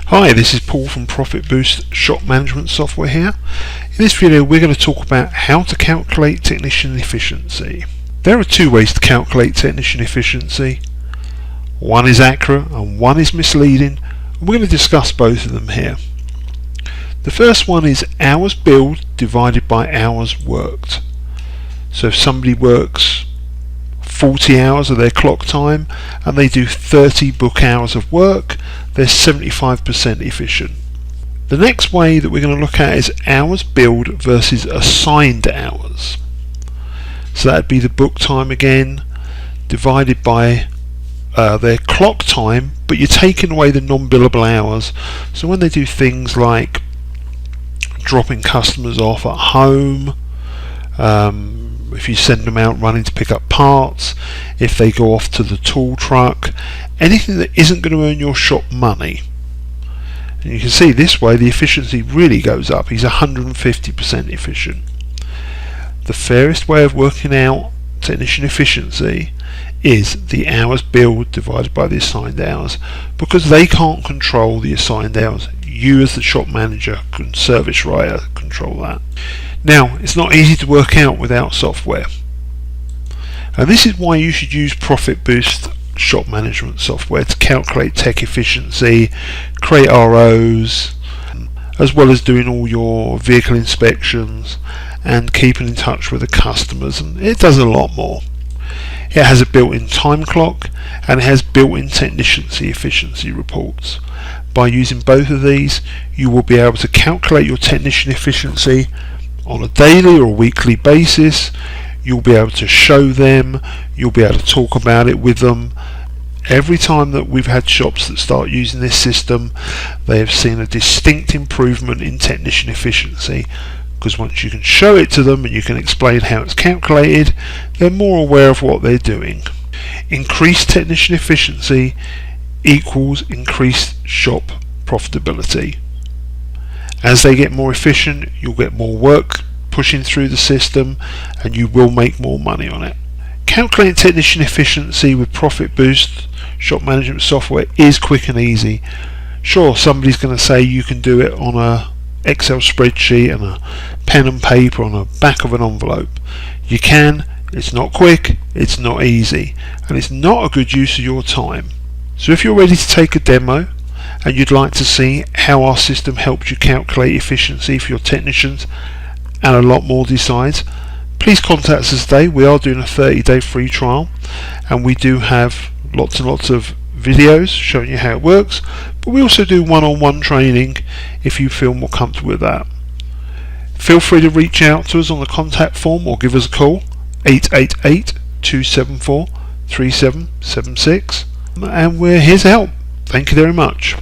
Hi, this is Paul from Profitboost Shop Management Software here. In this video we're going to talk about how to calculate technician efficiency. There are two ways to calculate technician efficiency. One is accurate and one is misleading. We're going to discuss both of them here. The first one is hours billed divided by hours worked. So if somebody works 40 hours of their clock time and they do 30 book hours of work, they're 75% efficient. The next way that we're going to look at is hours billed versus assigned hours. So that'd be the book time again divided by their clock time, but you're taking away the non-billable hours. So when they do things like dropping customers off at home, if you send them out running to pick up parts, if they go off to the tool truck, anything that isn't going to earn your shop money. And you can see this way the efficiency really goes up. He's 150% efficient. The fairest way of working out technician efficiency is the hours billed divided by the assigned hours, because they can't control the assigned hours. You as the shop manager and service writer control that. Now, it's not easy to work out without software, and this is why you should use Profitboost shop management software to calculate tech efficiency, create ROs, as well as doing all your vehicle inspections and keeping in touch with the customers, and it does a lot more. It has a built-in time clock and it has built-in technician efficiency reports. By using both of these, you will be able to calculate your technician efficiency on a daily or a weekly basis. You'll be able to show them, you'll be able to talk about it with them. Every time that we've had shops that start using this system, they have seen a distinct improvement in technician efficiency, because once you can show it to them and you can explain how it's calculated, they're more aware of what they're doing. Increased technician efficiency equals increased shop profitability. As they get more efficient, you'll get more work pushing through the system and you will make more money on it. Calculating technician efficiency with Profitboost shop management software is quick and easy. Sure, somebody's going to say you can do it on a Excel spreadsheet and a pen and paper on the back of an envelope. You can. It's not quick, it's not easy, and it's not a good use of your time. So if you're ready to take a demo and you'd like to see how our system helps you calculate efficiency for your technicians and a lot more besides, please contact us today. We are doing a 30-day free trial and we do have lots and lots of videos showing you how it works, but we also do one-on-one training if you feel more comfortable with that. Feel free to reach out to us on the contact form or give us a call, 888-274-3776, and we're here to help. Thank you very much.